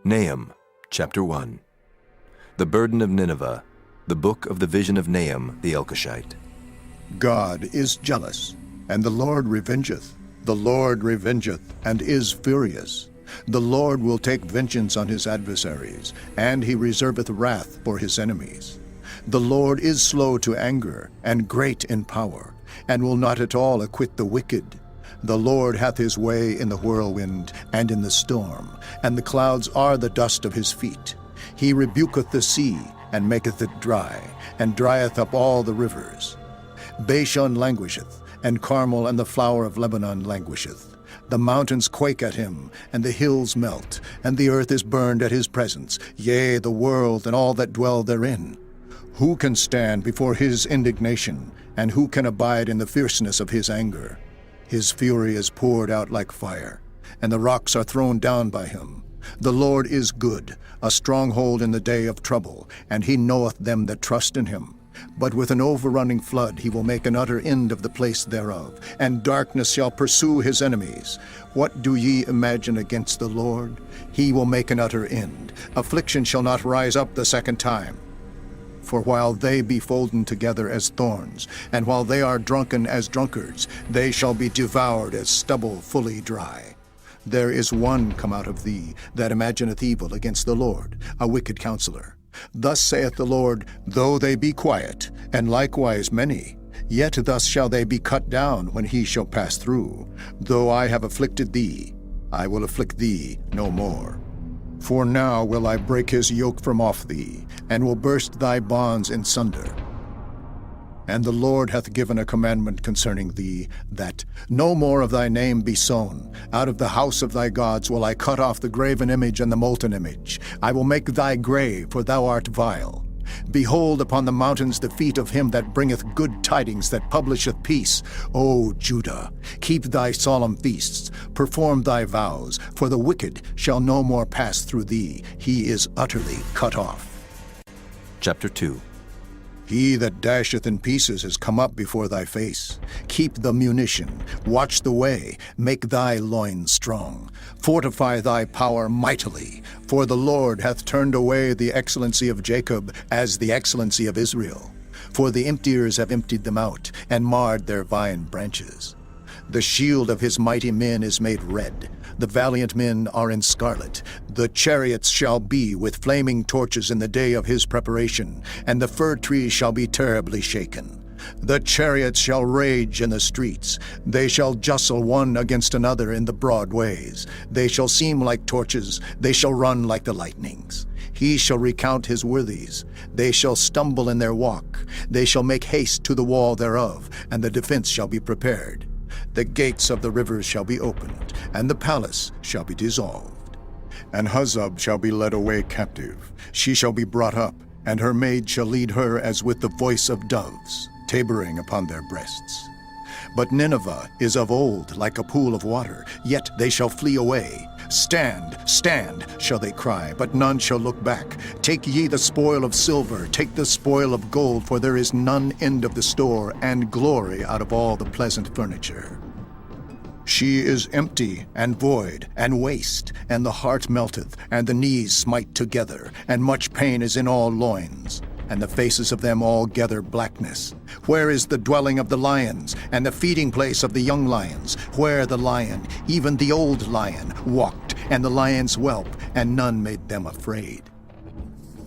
Nahum, chapter 1. The burden of Nineveh, the book of the vision of Nahum the Elkoshite. God is jealous, and the Lord revengeth. The Lord revengeth, and is furious. The Lord will take vengeance on his adversaries, and he reserveth wrath for his enemies. The Lord is slow to anger, and great in power, and will not at all acquit the wicked. The Lord hath his way in the whirlwind and in the storm, and the clouds are the dust of his feet. He rebuketh the sea, and maketh it dry, and drieth up all the rivers. Bashan languisheth, and Carmel and the flower of Lebanon languisheth. The mountains quake at him, and the hills melt, and the earth is burned at his presence, yea, the world and all that dwell therein. Who can stand before his indignation, and who can abide in the fierceness of his anger? His fury is poured out like fire, and the rocks are thrown down by him. The Lord is good, a stronghold in the day of trouble, and he knoweth them that trust in him. But with an overrunning flood he will make an utter end of the place thereof, and darkness shall pursue his enemies. What do ye imagine against the Lord? He will make an utter end. Affliction shall not rise up the second time. For while they be folden together as thorns, and while they are drunken as drunkards, they shall be devoured as stubble fully dry. There is one come out of thee that imagineth evil against the Lord, a wicked counselor. Thus saith the Lord, though they be quiet, and likewise many, yet thus shall they be cut down when he shall pass through. Though I have afflicted thee, I will afflict thee no more. For now will I break his yoke from off thee, and will burst thy bonds in sunder. And the Lord hath given a commandment concerning thee, that no more of thy name be sown. Out of the house of thy gods will I cut off the graven image and the molten image. I will make thy grave, for thou art vile. Behold upon the mountains the feet of him that bringeth good tidings, that publisheth peace. O Judah, keep thy solemn feasts, perform thy vows, for the wicked shall no more pass through thee. He is utterly cut off. Chapter 2. He that dasheth in pieces is come up before thy face. Keep the munition, watch the way, make thy loins strong. Fortify thy power mightily, for the Lord hath turned away the excellency of Jacob as the excellency of Israel. For the emptiers have emptied them out, and marred their vine branches. The shield of his mighty men is made red. The valiant men are in scarlet. The chariots shall be with flaming torches in the day of his preparation, and the fir trees shall be terribly shaken. The chariots shall rage in the streets. They shall justle one against another in the broad ways. They shall seem like torches. They shall run like the lightnings. He shall recount his worthies. They shall stumble in their walk. They shall make haste to the wall thereof, and the defense shall be prepared. The gates of the rivers shall be opened, and the palace shall be dissolved. And Huzzab shall be led away captive. She shall be brought up, and her maid shall lead her as with the voice of doves, tabering upon their breasts. But Nineveh is of old like a pool of water, yet they shall flee away. Stand, stand, shall they cry, but none shall look back. Take ye the spoil of silver, take the spoil of gold, for there is none end of the store, and glory out of all the pleasant furniture. She is empty, and void, and waste, and the heart melteth, and the knees smite together, and much pain is in all loins. And the faces of them all gather blackness. Where is the dwelling of the lions, and the feeding place of the young lions? Where the lion, even the old lion, walked, and the lion's whelp, and none made them afraid?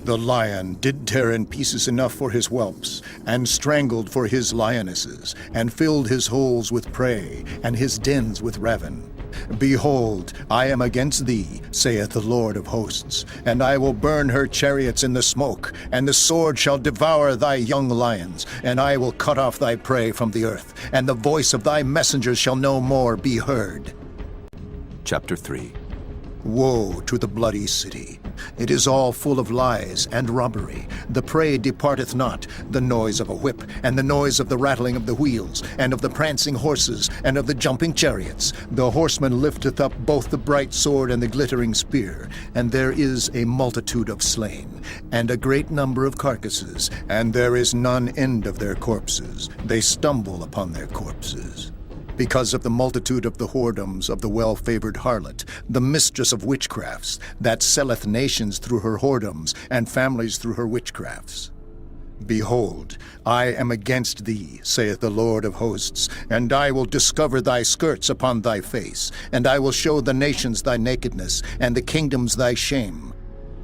The lion did tear in pieces enough for his whelps, and strangled for his lionesses, and filled his holes with prey, and his dens with ravin. Behold, I am against thee, saith the Lord of hosts, and I will burn her chariots in the smoke, and the sword shall devour thy young lions, and I will cut off thy prey from the earth, and the voice of thy messengers shall no more be heard. Chapter 3. Woe to the bloody city! It is all full of lies and robbery. The prey departeth not, the noise of a whip, and the noise of the rattling of the wheels, and of the prancing horses, and of the jumping chariots. The horseman lifteth up both the bright sword and the glittering spear, and there is a multitude of slain, and a great number of carcasses, and there is none end of their corpses. They stumble upon their corpses. because of the multitude of the whoredoms of the well-favored harlot, the mistress of witchcrafts, that selleth nations through her whoredoms, and families through her witchcrafts. Behold, I am against thee, saith the Lord of hosts, and I will discover thy skirts upon thy face, and I will show the nations thy nakedness, and the kingdoms thy shame.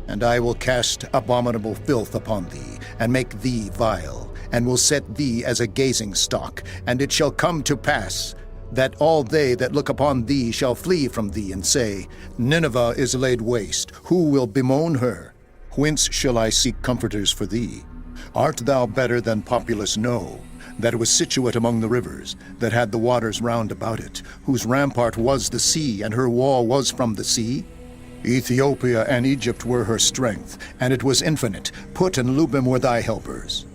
And I will cast abominable filth upon thee, and make thee vile, and will set thee as a gazing stock. And it shall come to pass that all they that look upon thee shall flee from thee, and say, Nineveh is laid waste, who will bemoan her? Whence shall I seek comforters for thee? Art thou better than populous No, that was situate among the rivers, that had the waters round about it, whose rampart was the sea, and her wall was from the sea? Ethiopia and Egypt were her strength, and it was infinite. Put and Lubim were thy helpers.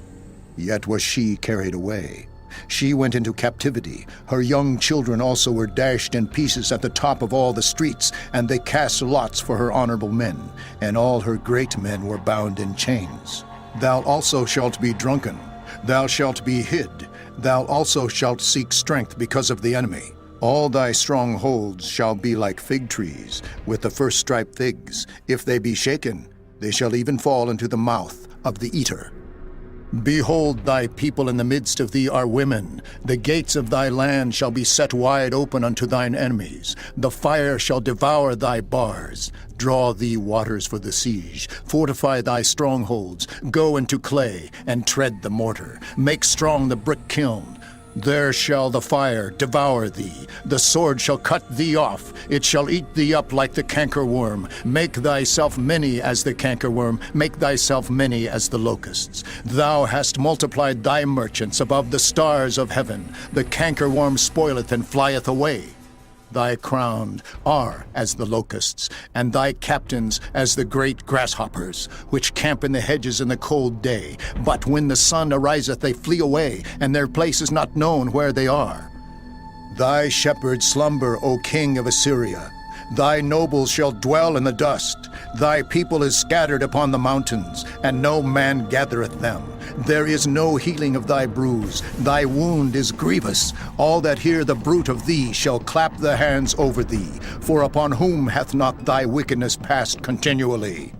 Yet was she carried away. She went into captivity. Her young children also were dashed in pieces at the top of all the streets, and they cast lots for her honorable men, and all her great men were bound in chains. Thou also shalt be drunken, thou shalt be hid, thou also shalt seek strength because of the enemy. All thy strongholds shall be like fig trees, with the first striped figs. If they be shaken, they shall even fall into the mouth of the eater. Behold, thy people in the midst of thee are women. The gates of thy land shall be set wide open unto thine enemies. The fire shall devour thy bars. Draw thee waters for the siege. Fortify thy strongholds. Go into clay, and tread the mortar. Make strong the brick kiln. There shall the fire devour thee. The sword shall cut thee off. It shall eat thee up like the cankerworm. Make thyself many as the cankerworm. Make thyself many as the locusts. Thou hast multiplied thy merchants above the stars of heaven. The cankerworm spoileth and flieth away. Thy crowned are as the locusts, and thy captains as the great grasshoppers, which camp in the hedges in the cold day. But when the sun ariseth, they flee away, and their place is not known where they are. Thy shepherds slumber, O king of Assyria. Thy nobles shall dwell in the dust. Thy people is scattered upon the mountains, and no man gathereth them. There is no healing of thy bruise. Thy wound is grievous. All that hear the bruit of thee shall clap the hands over thee. For upon whom hath not thy wickedness passed continually?